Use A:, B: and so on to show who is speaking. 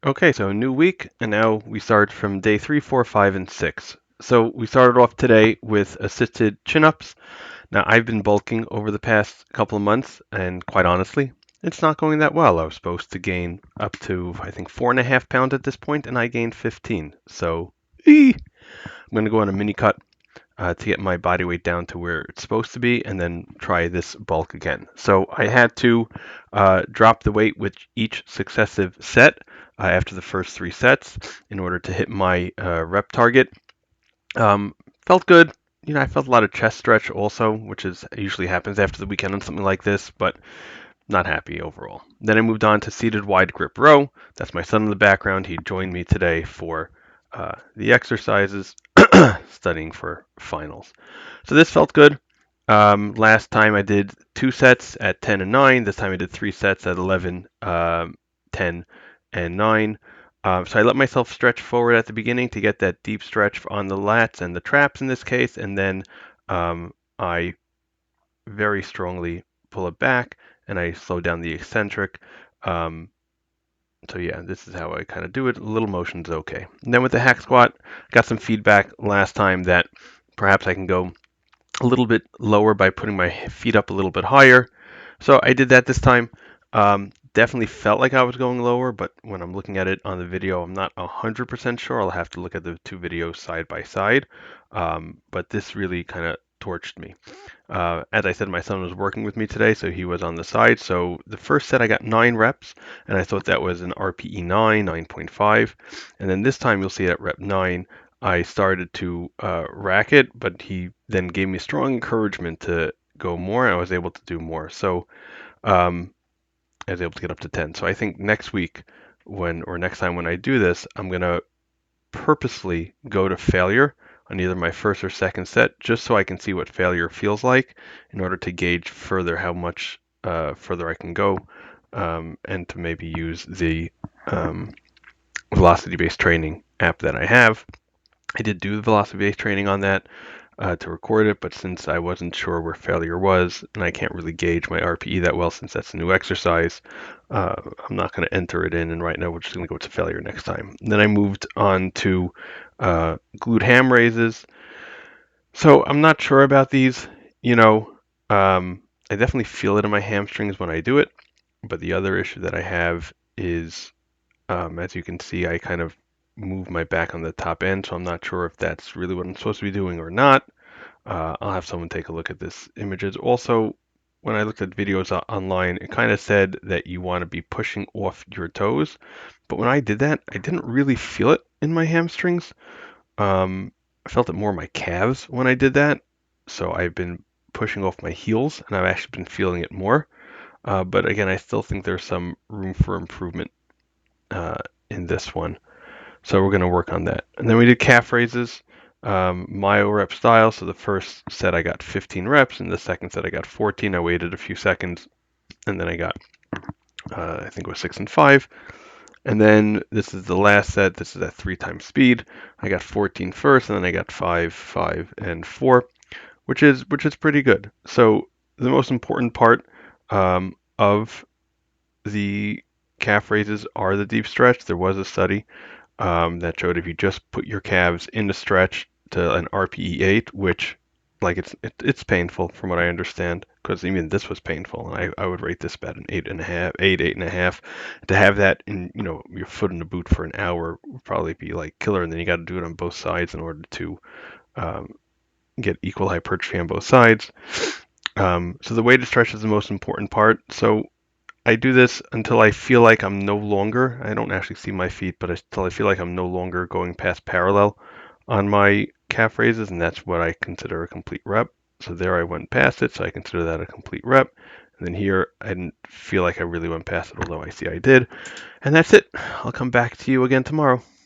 A: Okay, so a new week, and now we start from day 3, 4, 5, and 6. So we started off today with assisted chin-ups. Now, I've been bulking over the past couple of months, and quite honestly, it's not going that well. I was supposed to gain up to, I think, 4.5 pounds at this point, and I gained 15. So, I'm going to go on a mini cut to get my body weight down to where it's supposed to be, and then try this bulk again. So I had to drop the weight with each successive set after the first 3 sets in order to hit my rep target. Felt good. I felt a lot of chest stretch also, which is usually happens after the weekend on something like this, but not happy overall. Then I moved on to seated wide grip row. That's my son in the background. He joined me today for the exercises, studying for finals. So this felt good. Last time I did 2 sets at 10 and 9. This time I did 3 sets at 11, 10, and 9. So I let myself stretch forward at the beginning to get that deep stretch on the lats and the traps in this case, and then I very strongly pull it back and I slow down the eccentric. So yeah, this is how I kind of do it. A little motion's okay. And then with the hack squat, got some feedback last time that perhaps I can go a little bit lower by putting my feet up a little bit higher. So I did that this time. Definitely felt like I was going lower, but when I'm looking at it on the video, I'm not 100% sure. I'll have to look at the 2 videos side by side. But this really kind of torched me. As I said, my son was working with me today, so he was on the side. So the first set I got 9 reps, and I thought that was an RPE 9, 9.5. And then this time you'll see at rep 9, I started to rack it, but he then gave me strong encouragement to go more, and I was able to do more. So I was able to get up to 10. So I think next week, next time when I do this, I'm going to purposely go to failure on either my first or second set, just so I can see what failure feels like in order to gauge further how much further I can go, and to maybe use the velocity-based training app that I have. I did do the velocity-based training on that to record it, but since I wasn't sure where failure was, and I can't really gauge my RPE that well since that's a new exercise, I'm not going to enter it in, and right now we're just going to go to failure next time. And then I moved on to glute ham raises. So I'm not sure about these. I definitely feel it in my hamstrings when I do it, but the other issue that I have is, as you can see, I kind of move my back on the top end, so I'm not sure if that's really what I'm supposed to be doing or not. I'll have someone take a look at this images. Also, when I looked at videos online, it kind of said that you want to be pushing off your toes, but when I did that, I didn't really feel it in my hamstrings. I felt it more in my calves when I did that, so I've been pushing off my heels, and I've actually been feeling it more. But again, I still think there's some room for improvement in this one. So we're going to work on that. And then we did calf raises, myo rep style. So the first set I got 15 reps, and the second set I got 14. I waited a few seconds, and then I got, I think it was 6 and 5. And then this is the last set. This is at 3 times speed. I got 14 first, and then I got 5, 5, and 4, which is pretty good. So the most important part of the calf raises are the deep stretch. There was a study that showed if you just put your calves in the stretch to an RPE 8, which like it's painful from what I understand, because even this was painful, and I would rate this about an 8.5, 8.5. To have that in your foot in the boot for an hour would probably be like killer, and then you got to do it on both sides in order to get equal hypertrophy on both sides. So the weighted stretch is the most important part. So I do this until I feel like I'm no longer, I don't actually see my feet, but until I feel like I'm no longer going past parallel on my calf raises, and that's what I consider a complete rep. So there I went past it, so I consider that a complete rep. And then here, I didn't feel like I really went past it, although I see I did. And that's it. I'll come back to you again tomorrow.